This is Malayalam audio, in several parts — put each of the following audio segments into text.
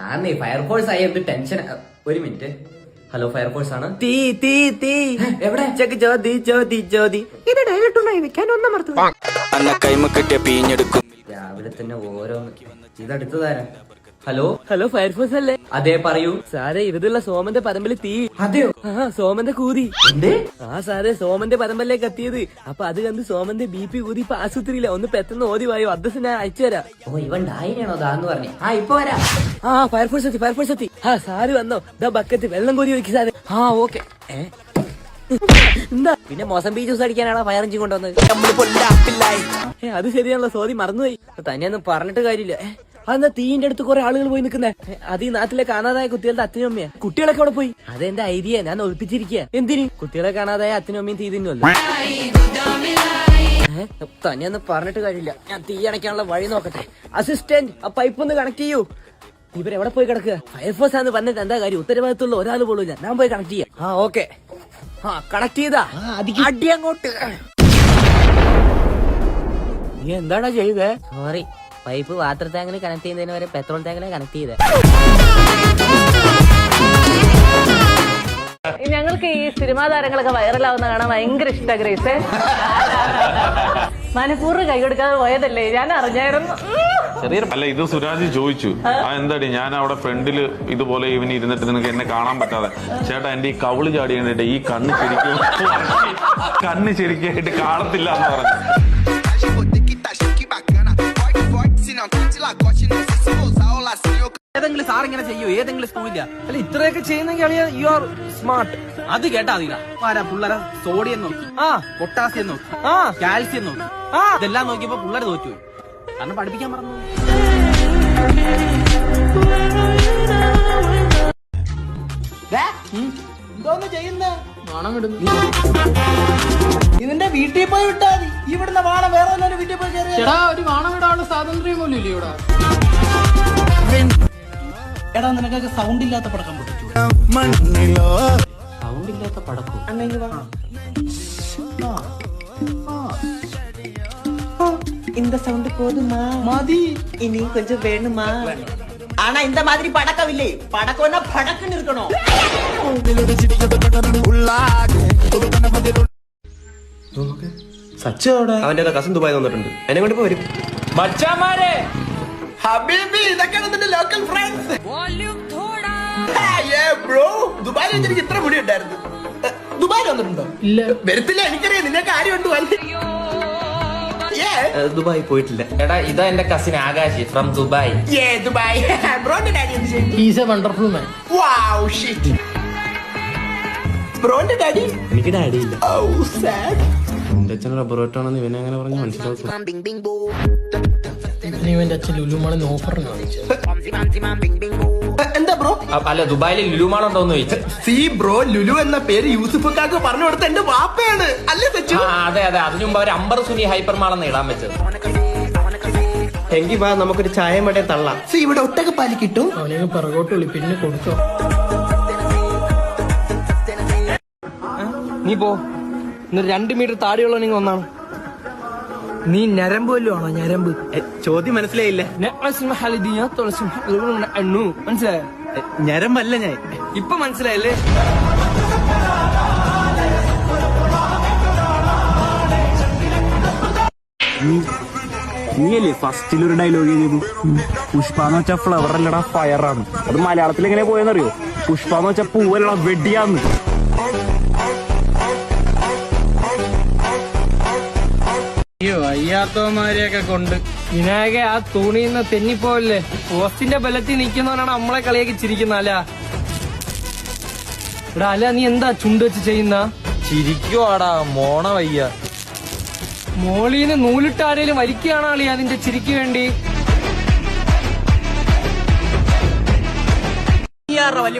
ആന്നേ ഫയർഫോഴ്സ് ആയ ടെൻഷൻ. ഒരു മിനിറ്റ്. ഹലോ ഫയർഫോഴ്സ് ആണ്. തീ തീ തീ എവിടെ? ചെക്ക് ചോദി ചോദി ചോദി. ഇത് ഡയറക്റ്റ് ഉണ്ടായി വെക്കാൻ ഒന്നും മറത്തു. രാവിലെ തന്നെ ഓരോന്ന്. ഇതടുത്തതാരാ? ഹലോ ഹലോ ഫയർഫോഴ്സ് അല്ലേ? അതെ പറയൂ. സാറേ ഇവിടുള്ള സോമന്റെ പറമ്പില് തീ. അതെയോ? ആ സോമന്റെ കൂതി. എന്തേ? ആ സാറേ സോമന്റെ പറമ്പല്ലേ കത്തിയത്. അപ്പൊ അത് കണ്ട് സോമന്റെ BP കൂതി ഇപ്പൊ ആശുപത്രിയില്ല. ഒന്ന് പെട്ടെന്ന് ഓതി വായോ, അഡ്രസ് ഞാൻ അയച്ചു തരാം. ഓ ഇവൻ ഡായിനാണോ ദാന്ന് പറഞ്ഞു. ആ ഇപ്പൊ വരാ. ആ ഫയർഫോഴ്സ് എത്തി, ഫയർഫോഴ്സ് എത്തി. ആ സാറ് വന്നോ? ദാ ബക്കറ്റ് വെള്ളം കോരി വെക്ക് സാറേ. ആ ഓക്കെ. എന്താ പിന്നെ മൊസംബി ജ്യൂസ് അടിക്കാനാണോ ഫയർ എഞ്ചിൻ കൊണ്ടുവന്നത്? അത് ശരിയാണല്ലോ, സോറി മറന്നുപോയി. തന്നെയൊന്നും പറഞ്ഞിട്ട് കാര്യമില്ല. അതെന്താ തീന്റെ അടുത്ത് കുറെ ആളുകൾ പോയി നിൽക്കുന്നേ? അത് ഈ നാട്ടിലെ കാണാതായ കുട്ടികളുടെ അച്ഛനും അമ്മയാ. കുട്ടികളൊക്കെ അവിടെ പോയി. അതെന്റെ ഐഡിയ, ഞാൻ ഒളിപ്പിച്ചിരിക്കുക. എന്തിന്? കുട്ടികളെ കാണാതായ അച്ഛനും അമ്മയും തീ തിന്നുമല്ലോ. തന്നെയൊന്നും പറഞ്ഞിട്ട് കാര്യമില്ല. ഞാൻ തീ അണയ്ക്കാനുള്ള വഴി നോക്കട്ടെ. അസിസ്റ്റന്റ്, ആ പൈപ്പ് ഒന്ന് കണക്ട് ചെയ്യൂ. ഇവരെവിടെ പോയി കിടക്കുക? ഫയർഫോഴ്സ് ആണെന്ന് പറഞ്ഞിട്ട് എന്താ കാര്യം? ഉത്തരവാദിത്തമുള്ള ഒരാൾ പോലും ഞാൻ പോയി കണക്ട് ചെയ്യാം. ആ ഓക്കെ. ആ കണക്ട് ചെയ്താ അടി അങ്ങോട്ട്. നീ എന്താടാ ചെയ്തേ? സോറി, പൈപ്പ് വാട്ടർ ടാങ്കിന് കണക്ട് ചെയ്യുന്നതിന് വരെ പെട്രോൾ ടാങ്കിനെ കണക്ട് ചെയ്തേ. ഞങ്ങൾക്ക് ഈ സിനിമാ താരങ്ങളൊക്കെ വൈറലാവുന്ന കാണാൻ ഭയങ്കര ഇഷ്ട ഗ്രേസ്. മനഃപൂർവ്വം കൈ കൊടുക്കാതെ പോയതല്ലേ, ഞാൻ അറിഞ്ഞായിരുന്നു. അല്ല ഇത് സുരാജ് ചോദിച്ചു, എന്താടി ഞാൻ അവിടെ ഫ്രണ്ടില് ഇതുപോലെ ഇവന് ഇരുന്നിട്ട് നിനക്ക് എന്നെ കാണാൻ പറ്റാതെ. ചേട്ടാ എന്റെ ഈ കവിള് ചാടി കണ്ടിട്ട് ഈ കണ്ണ് ശരിക്കായിട്ട് കാണത്തില്ല എന്ന് പറഞ്ഞു. ഏതെങ്കിലും സാർ ഇങ്ങനെ ചെയ്യോ? ഏതെങ്കിലും സ്കൂളില്ല. അല്ല ഇത്രയൊക്കെ ചെയ്യുന്നെങ്കിൽ യു ആർ സ്മാർട്ട്. അത് കേട്ടാ അതില്ല. പിള്ളേരെ സോഡിയം നോക്കി, പൊട്ടാസ്യം നോക്കി, കാൽസ്യം നോക്കി, ഇതെല്ലാം നോക്കിയപ്പോ പിള്ളേർ തോറ്റുപോയി. കാരണം പഠിപ്പിക്കാൻ പറഞ്ഞു. എന്തോന്ന് ചെയ്യുന്ന വാണം ഇടുന്നു? ഇതിന്റെ വീട്ടിൽ പോയി വിട്ടാ മതി. ഇവിടുന്ന് വാണം വേറെ വല്ല വീട്ടിൽ പോയി ചേട്ടാ. ഒരു വാണം ഇടാനുള്ള സ്വാതന്ത്ര്യം പോലും ഇല്ല ഇവിടെ. എടാ നിനക്കൊക്കെ സൗണ്ട് ഇല്ലാത്ത പടക്കം പൊട്ടിച്ചു. സൗണ്ട് ഇല്ലാത്ത പടക്കും இந்த சவுண்ட் போதுமா? மதி இனி கொஞ்சம் வேணுமா? ஆனா இந்த மாதிரி படக்கம் இல்லை. படக்கம்னா படக்குன்னு இருக்கணும். അവന്റെ കസിൻ ദുബായി വന്നിട്ടുണ്ട്. എന്നെ കൊണ്ട് ഇപ്പൊ വരും. മച്ചാമാരെ ഹബീബി ഇതൊക്കെയാണ് നിന്റെ ലോക്കൽ ഫ്രണ്ട്സ്. ബ്രോ ദുബായിൽ എനിക്ക് ഇത്ര മുടി ഉണ്ടായിരുന്നു. ദുബായിൽ വന്നിട്ടുണ്ടോ? ഇല്ല, വരത്തില്ല. എനിക്കറിയാം നിന്നെ കാര്യമുണ്ട്. ദുബായി പോയിട്ടില്ല. എടാ ഇതാ എന്റെ cousin Akash from Dubai. Dubai. ബ്രോന്റെ ഡാഡി എന്ത് ചെയ്യും? He's a wonderful man. Wow shit. ബ്രോന്റെ ഡാഡി? എനിക്ക് ഡാഡി ഇല്ല. Oh sad. എന്റെ അച്ഛൻ റബ്ബർ വെട്ടാണെന്ന് ഇവനെ അങ്ങനെ പറഞ്ഞ് മനസ്സിലാക്കും. ഇവന്റെ അച്ഛൻ ലുലുമാളിന് ഓഫർ എന്താ ബ്രോ? അല്ല ദുബായില് ലുലുമാളുണ്ടോന്ന് ചോദിച്ചു. സി ബ്രോ, ലുലു എന്ന പേര് യൂസുഫക്കാക്ക് പറഞ്ഞു കൊടുത്ത എന്റെ വാപ്പയാണ് അല്ലേ സച്ചു? അതെ അതെ, അതിനു മുമ്പ് അവർ അമ്പർ സുനി ഹൈപ്പർ മാളെന്ന് ഇടാൻ വെച്ചത്. എങ്കിൽ വാ നമുക്കൊരു ചായ മടേ തള്ളാം. സി ഇവിടെ ഒട്ടകപ്പാലി കിട്ടും. അവനെ പിറകോട്ട് വിളി, പിന്നെ കൊടുത്തോ. നീ പോ. 2 മീറ്റർ താടിയുള്ള നിങ്ങൾ ഒന്നാണ്. നീ ഞരമ്പ് വല്ലോ ആണോ? ഞരമ്പ് ചോദ്യം മനസ്സിലായില്ല. മനസ്സിലായോ? ഞരമ്പല്ല ഞാൻ. ഇപ്പൊ മനസ്സിലായല്ലേ? നീയല്ലേ ഫസ്റ്റിലൊരു ഡയലോഗ് ചെയ്തു, പുഷ്പാന്ന് വെച്ചാ ഫ്ലവർ അല്ലടാ ഫയറാന്ന്. അത് മലയാളത്തിൽ എങ്ങനെ പോയെന്നറിയോ? പുഷ്പാന്ന് വെച്ചാ പൂവല്ലടാ വെടിയാന്ന്. അയ്യോ അയ്യാത്തവന്മാരെയൊക്കെ കൊണ്ട് വിനായക ആ തൂണിന്ന് തെന്നിപ്പോവല്ലേ. പോസ്റ്റിന്റെ ബലത്തിൽ നിൽക്കുന്നവനാണ് നമ്മളെ കളിയാക്കി ചിരിക്കുന്ന അല. ഇവിടെ അല നീ എന്താ ചുണ്ട് വെച്ച് ചെയ്യുന്ന? ചിരിക്കുവാടാ മോണ വയ്യ. മോളീന്ന് നൂലിട്ട് ആരേലും വലിക്കുകയാണോ അളി അതിന്റെ ചിരിക്ക് വേണ്ടി?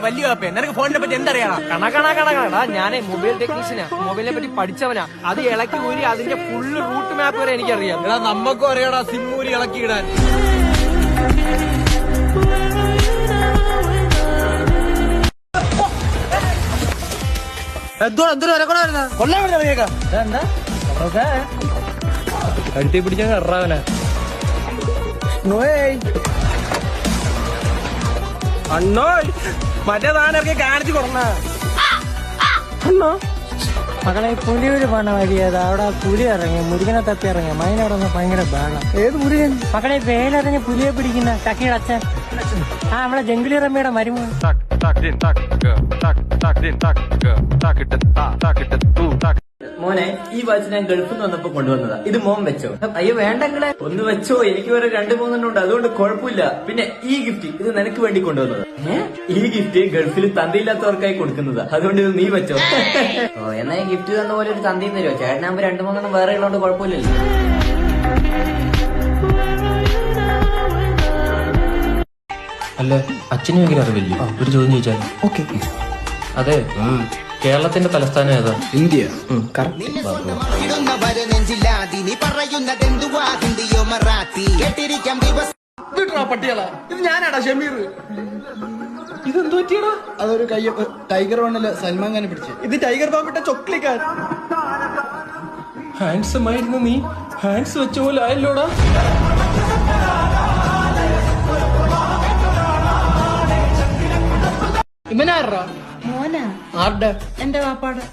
വലിയ നിനക്ക് ഫോണിനെ പറ്റി എന്തറിയാണോ? കണക്കണ ഞാനേ മൊബൈൽ ടെക്നീഷ്യനാ. മൊബൈലിനെ പറ്റി പഠിച്ചവനാ. അത് ഇളക്കി ഊരി അതിന്റെ ഫുള്ള് റൂട്ട് മാപ്പ് വരെ എനിക്കറിയാം. എടാ നമ്മക്കും അറിയാടാ സിമ്മൂരി ഇളക്കിയിടാൻ. കഴുത്തി പിടിച്ചാൽ എറാവനാ. അണ്ണോ മറ്റേ താനൊക്കെ കാണിച്ചു കൊടുന്ന അണ്ണോ. മകളെ പുലിയൊരു പണ വഴിയത് അവിടെ പുലി ഇറങ്ങി മുരുകനെ തപ്പി ഇറങ്ങി മൈനവിടെ നിന്ന് ഭയങ്കര ബഹളം. ഏത് മുരുകൻ? മകളെ വേലറിഞ്ഞ് പുലിയെ പിടിക്കുന്ന ചക്കിയുടെ അച്ഛൻ. ആ നമ്മളെ ജംഗിളി റമ്മിയുടെ മരുമോൻ. മോനെ ഈ വാച്ച് ഞാൻ ഗൾഫിൽ നിന്ന് വന്നപ്പോ കൊണ്ടുവന്നതാ. ഇത് മോൻ വെച്ചോ? അയ്യോ വേണ്ടെങ്കിലേ ഒന്ന് വെച്ചോ, എനിക്ക് വേറെ 2-3 ഉണ്ട്, അതുകൊണ്ട് കുഴപ്പമില്ല. പിന്നെ ഈ ഗിഫ്റ്റ് ഇത് നിനക്ക് വേണ്ടി കൊണ്ടുവന്നത്. ഈ ഗിഫ്റ്റ് ഗൾഫിൽ തന്തയില്ലാത്തവർക്കായി കൊടുക്കുന്നതാ, അതുകൊണ്ട് ഇത് നീ വെച്ചോ. ഓ എന്നാ ഈ ഗിഫ്റ്റ് തന്ന പോലെ ഒരു തന്തയും തരുമോ? ചേട്ടനാകുമ്പോ 2-3 വേറെ ഉള്ളതുകൊണ്ട് കുഴപ്പമില്ലല്ലോ. അല്ല അച്ഛനും ഭയങ്കര അറിവില്ലേ? ഒരു ചോദ്യം ചോദിച്ചാൽ. ഓക്കെ. അതെ, കേരളത്തിന്റെ തലസ്ഥാനം ഏതാ? ഇന്ത്യ. പട്ടികളാ ഇത് ഞാനാടാ ഷമീർ. ഇതെന്തു പറ്റിയടാ? അതൊരു ടൈഗർ വണ്ണില് സൽമാൻ ഖാനെ പിടിച്ചു. ഇത് ടൈഗർ ബാബിട്ട ചൊക്ലിക്കാൻ. ഹാൻഡ്സം ആയിരുന്നു നീ, ഹാൻഡ്സ് വെച്ച പോലെ ആയല്ലോടാ. ഇവനാറാ മോനാ ആരുടെ? എന്റെ വാപ്പാടെ.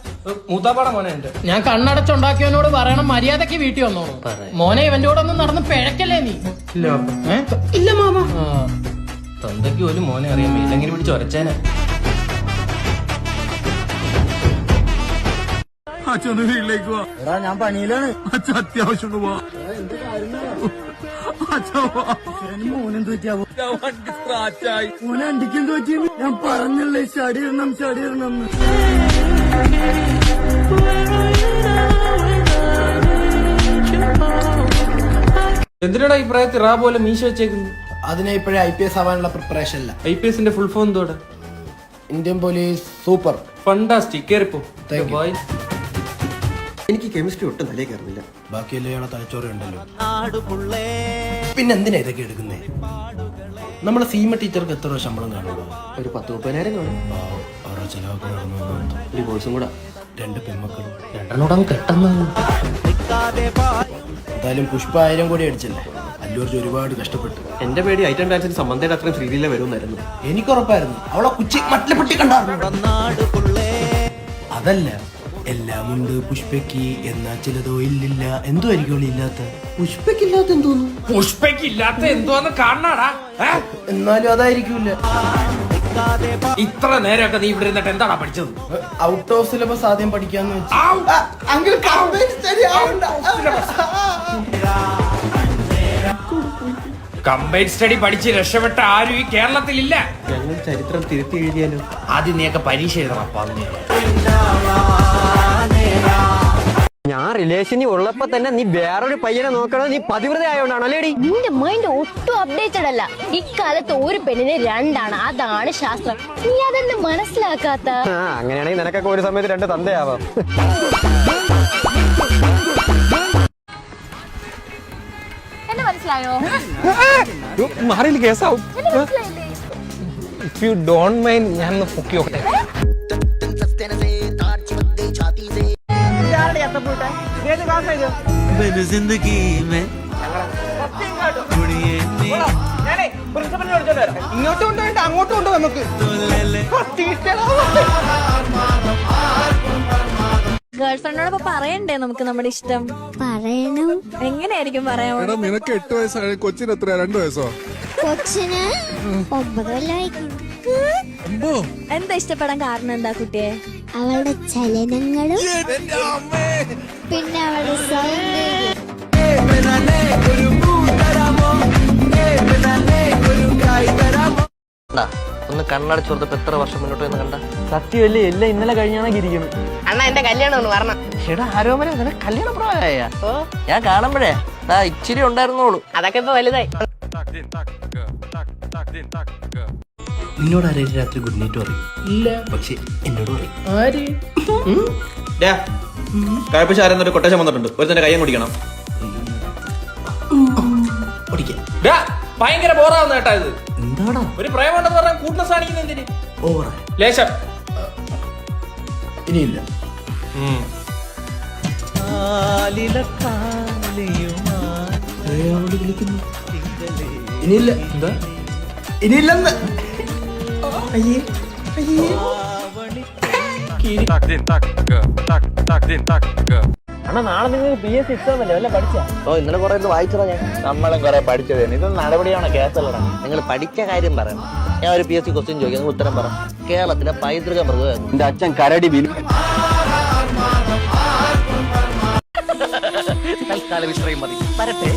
മൂത്താപ്പാടെ മോനെ എന്റെ. ഞാൻ കണ്ണടച്ചുണ്ടാക്കിയവനോട് പറയണം മര്യാദക്ക് വീട്ടിൽ വന്നോ. മോനെ ഇവന്റെ കൂടെ ഒന്നും നടന്ന് പിഴക്കല്ലേ നീ? ഇല്ല മാമ. തന്തയ്ക്ക് പോലും മോനെ അറിയാൻ ഇല്ലെങ്കിൽ പിടിച്ച് ഒരച്ചേനെ. അച്ഛന് വീട്ടിലേക്ക് വാ. ഞാൻ പണിയിലാണ്. അച്ഛൻ അത്യാവശ്യം പോവാ. മോനെന്ത് പറ്റിയാവോ? മോനെ അണ്ടിക്കെന്ത് പറ്റിയെന്ന് ഞാൻ പറഞ്ഞല്ലേ. ചടിയിടണം ചടിയിടണം. എന്തിനാടാ ഈ പ്രായത്തിൽ റാ പോലെ മീശ വെച്ചേക്കുന്നു? അതിനെ ഇപ്പോഴേ IPS ആവാനുള്ള പ്രിപ്പറേഷൻ അല്ല. IPSന്റെ ഫുൾ ഫോം എന്തോടെ? Indian police super fantastic. കേറിപ്പോ. എനിക്ക് കെമിസ്ട്രി ഒട്ടും തലേ കയറുന്നില്ല. ബാക്കിയല്ലേ തലച്ചോറ് ഉണ്ടല്ലോ. പിന്നെ എന്തിനാ ഇതൊക്കെ എടുക്കുന്നേ? നമ്മളെ സീമ ടീച്ചർക്ക് എത്ര രൂപ ശമ്പളം കാണുള്ളൂ? ഒരു 10-30,000 കാണും. അവരുടെ ചെലവൊക്കെ നടന്നു. ഡിവോഴ്സും കൂടെ. 2 പെൺമക്കളും. 2 കെട്ടുന്ന. എന്തായാലും പുഷ്പ 1000 കോടി അടിച്ചല്ലേ. അല്ലു അർജുൻ ഒരുപാട് കഷ്ടപ്പെട്ടു. എന്റെ പേടി ഐറ്റം ഡാൻസിന് സംബന്ധയുടെ അത്രയും ശ്രീലീല വരുമെന്നായിരുന്നു. എനിക്ക് ഉറപ്പായിരുന്നു അവളെ കുച്ചി മറ്റിലെ പൊട്ടി കണ്ടായിരുന്നു. അതല്ല എല്ലാം ഉണ്ട് പുഷ്പയ്ക്ക്, എന്നാ ചിലതോ ഇല്ലില്ല. എന്തോ ആയിരിക്കും ഇല്ലാത്ത? പുഷ്പയ്ക്കില്ലാത്ത എന്തോന്നു? പുഷ്പയ്ക്കില്ലാത്ത എന്തോന്ന് കാണാടാ. എന്നാലും അതായിരിക്കൂല. ഇത്ര നേരമൊക്കെ നീ ഇവിടെ ഇരുന്നിട്ട് എന്താടാ പഠിച്ചത്? ഔട്ട് ഓഫ് സിലബസ് ആദ്യം പഠിക്കാന്ന് വെച്ചു. കമ്പൈൻഡ് സ്റ്റഡി പഠിച്ച് രക്ഷപ്പെട്ട ആരും ഈ കേരളത്തിലില്ല. ഞങ്ങൾ ചരിത്രം തിരുത്തി എഴുതിയാലോ? ആദ്യം നീയൊക്കെ പരീക്ഷ എഴുതണം. ഞാൻ റിലേഷനിൽ ഉള്ളപ്പോ തന്നെ നീ വേറൊരു പയ്യനെ നോക്കണത് നീ പതിവ്രത ആയോണ്ടാണ് അല്ലേടി? നിന്റെ മൈൻഡ് ഒട്ടും അപ്ഡേറ്റഡ് അല്ല. ഇക്കാലത്ത് ഒരു പെണ്ണിന് 2 ആണ്, അതാണ് ശാസ്ത്രം. നീ അതെന്ന് മനസ്സിലാക്കാത്ത? അങ്ങനെയാണെങ്കിൽ നിനക്കൊക്കെ ഒരു സമയത്ത് 2 തന്തയാവാം. എന്നെ മനസ്സിലായോ? മാറിയില്ല കേസാവും. ഇഫ് യു ഡോണ്ട് മൈൻഡ് ഞാൻ പൊക്കി നോക്കട്ടെ. ഇങ്ങോട്ട് കൊണ്ടുപോയിട്ട് അങ്ങോട്ട് കൊണ്ടു നമുക്ക്. ഗേൾഫ്രണ്ടിനോടൊപ്പം പറയണ്ടേ നമുക്ക് നമ്മുടെ ഇഷ്ടം? പറയണം. എങ്ങനെയായിരിക്കും പറയാൻ? നിനക്ക് 8 വയസ്സായ കൊച്ചിന് എത്ര? 2 വയസ്സോ? കൊച്ചിന് 9 കൊല്ലമായിരിക്കും. എന്താ ഇഷ്ടപ്പെടാൻ കാരണം എന്താ കുട്ടിയെ? അവളുടെ ചലനങ്ങളും പിന്നെ അവളുടെ സൗന്ദര്യം. ഒന്ന് കണ്ണടച്ചു കൊടുത്തപ്പോ എത്ര വർഷം മുന്നോട്ട് എന്ന് കണ്ട? സത്യമല്ലേ, എല്ലാം ഇന്നലെ കഴിഞ്ഞാണ് ഇരിക്കുന്നത്. അണ്ണാ എന്റെ കല്യാണം ഒന്ന് പറഞ്ഞ. ചേട്ടാ ആരോമന നിനക്ക് കല്യാണ പ്രായമായ? ഞാൻ കാണുമ്പോഴേ ഇച്ചിരി ഉണ്ടായിരുന്നോളൂ. അതൊക്കെ ഇപ്പൊ വലുതായി. നിന്നോട് ആരെയും രാത്രി ഗുഡ് നൈറ്റ് പറയും? ഇല്ല, പക്ഷെ എന്നോട് പറയും. ആര്? കായപ്പശാരെന്നൊരു കൊട്ടേഷൻ വന്നിട്ടുണ്ട്. ഒരു തന്നെ കയ്യം കുടിക്കണം. ഭയങ്കര ബോറാവുന്ന കേട്ടാ ഇത്. എന്താടാ ഒരു പ്രേമുണ്ടെന്ന് പറഞ്ഞാൽ കൂട്ട്നെസ് കാണിക്കുന്ന എന്തിന്? ഓവറാ ലേശം. ഇനിയില്ല. ഇനിയില്ല. എന്താ ഇനിയില്ലെന്ന്? അയ്യേ അയ്യേ അണ്ണാ നാളെ നിങ്ങൾ PSC എക്സാം അല്ലേ വല്ല പഠിച്ചാ? ഓ ഇന്നലെ കുറെ വായിച്ചതാ ഞാൻ. നമ്മളും കുറെ പഠിച്ചത് ഇതൊന്നും നടപടിയാണോ കേസല്ലടാ. നിങ്ങൾ പഠിച്ച കാര്യം പറയണം. ഞാൻ ഒരു PSC ക്വസ്റ്റ്യൻ ചോദിക്കാം, നിങ്ങൾ ഉത്തരം പറ. കേരളത്തിലെ പൈതൃക മൃഗം എന്റെ അച്ഛൻ കരടി ബിലു. തൽക്കാലം ഇത്രയും മതി. വരട്ടെ.